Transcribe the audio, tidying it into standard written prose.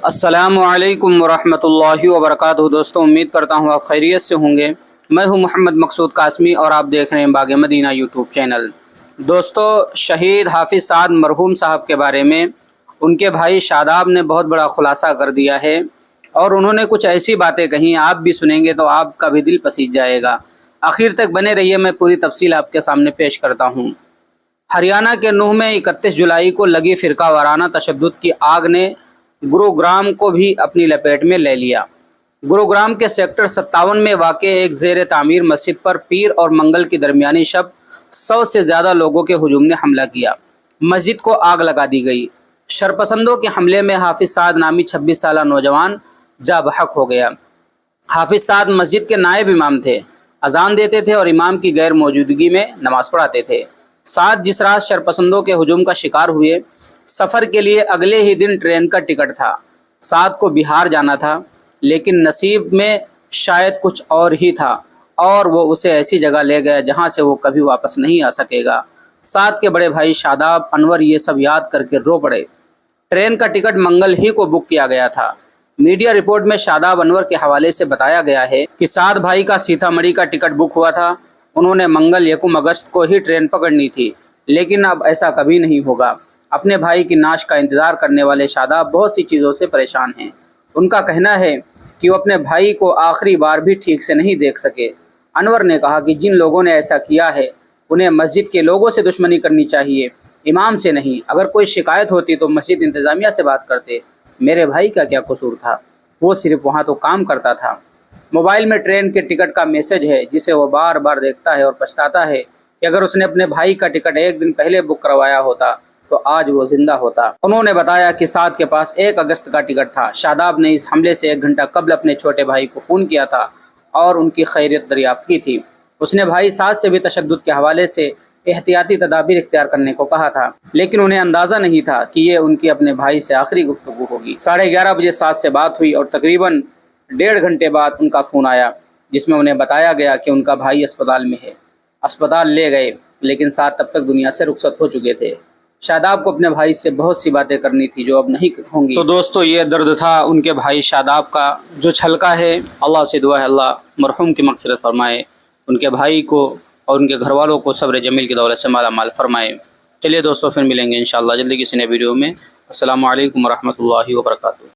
السلام علیکم ورحمۃ اللہ وبرکاتہ۔ دوستوں، امید کرتا ہوں آپ خیریت سے ہوں گے۔ میں ہوں محمد مقصود قاسمی اور آپ دیکھ رہے ہیں باغ مدینہ یوٹیوب چینل۔ دوستوں، شہید حافظ سعد مرحوم صاحب کے بارے میں ان کے بھائی شاداب نے بہت بڑا خلاصہ کر دیا ہے، اور انہوں نے کچھ ایسی باتیں کہیں، آپ بھی سنیں گے تو آپ کا بھی دل پسیج جائے گا۔ آخر تک بنے رہیے، میں پوری تفصیل آپ کے سامنے پیش کرتا ہوں۔ ہریانہ کے نوح میں 31 جولائی کو لگی فرقہ وارانہ تشدد کی آگ نے گروگرام کو بھی اپنی لپیٹ میں لے لیا۔ گروگرام کے سیکٹر 57 میں واقع ایک زیر تعمیر مسجد پر پیر اور منگل کی درمیانی شب 100 سے زیادہ لوگوں کے ہجوم نے حملہ کیا۔ مسجد کو آگ لگا دی گئی۔ شرپسندوں کے حملے میں حافظ سعد نامی 26 سالہ نوجوان جاں بحق ہو گیا۔ حافظ سعد مسجد کے نائب امام تھے، اذان دیتے تھے اور امام کی غیر موجودگی میں نماز پڑھاتے تھے۔ سعد جس رات شرپسندوں کے ہجوم کا شکار ہوئے، سفر کے لیے اگلے ہی دن ٹرین کا ٹکٹ تھا۔ سعد کو بہار جانا تھا، لیکن نصیب میں شاید کچھ اور ہی تھا، اور وہ اسے ایسی جگہ لے گیا جہاں سے وہ کبھی واپس نہیں آ سکے گا۔ سعد کے بڑے بھائی شاداب، انور یہ سب یاد کر کے رو پڑے۔ ٹرین کا ٹکٹ منگل ہی کو بک کیا گیا تھا۔ میڈیا رپورٹ میں شاداب انور کے حوالے سے بتایا گیا ہے کہ سعد بھائی کا سیتامڑھی کا ٹکٹ بک ہوا تھا۔ انہوں نے منگل 1 اگست کو ہی ٹرین پکڑنی تھی، لیکن اب ایسا کبھی نہیں ہوگا۔ اپنے بھائی کی نعش کا انتظار کرنے والے شاداب بہت سی چیزوں سے پریشان ہیں۔ ان کا کہنا ہے کہ وہ اپنے بھائی کو آخری بار بھی ٹھیک سے نہیں دیکھ سکے۔ انور نے کہا کہ جن لوگوں نے ایسا کیا ہے انہیں مسجد کے لوگوں سے دشمنی کرنی چاہیے، امام سے نہیں۔ اگر کوئی شکایت ہوتی تو مسجد انتظامیہ سے بات کرتے۔ میرے بھائی کا کیا قصور تھا؟ وہ صرف وہاں تو کام کرتا تھا۔ موبائل میں ٹرین کے ٹکٹ کا میسج ہے جسے وہ بار بار دیکھتا ہے اور پچھتاتا ہے کہ اگر اس نے اپنے بھائی کا ٹکٹ ایک دن پہلے بک کروایا ہوتا تو آج وہ زندہ ہوتا۔ انہوں نے بتایا کہ سعد کے پاس 1 اگست کا ٹکٹ تھا۔ شاداب نے اس حملے سے 1 گھنٹہ قبل اپنے چھوٹے بھائی کو فون کیا تھا اور ان کی خیریت دریافت کی تھی۔ اس نے بھائی سعد سے بھی تشدد کے حوالے سے احتیاطی تدابیر اختیار کرنے کو کہا تھا، لیکن انہیں اندازہ نہیں تھا کہ یہ ان کی اپنے بھائی سے آخری گفتگو ہوگی۔ 11:30 بجے سعد سے بات ہوئی اور تقریباً 1.5 گھنٹے بعد ان کا فون آیا، جس میں انہیں بتایا گیا کہ ان کا بھائی اسپتال میں ہے۔ اسپتال لے گئے، لیکن سعد تب تک دنیا سے رخصت ہو چکے تھے۔ شاداب کو اپنے بھائی سے بہت سی باتیں کرنی تھی جو اب نہیں ہوں گی۔ تو دوستو، یہ درد تھا ان کے بھائی شاداب کا جو چھلکا ہے۔ اللہ سے دعا ہے اللہ مرحوم کی مغفرت فرمائے، ان کے بھائی کو اور ان کے گھر والوں کو صبر جمیل کی دولت سے مالا مال فرمائے۔ چلیے دوستو، پھر ملیں گے انشاءاللہ جلدی کسی نئے ویڈیو میں۔ السلام علیکم ورحمۃ اللہ وبرکاتہ۔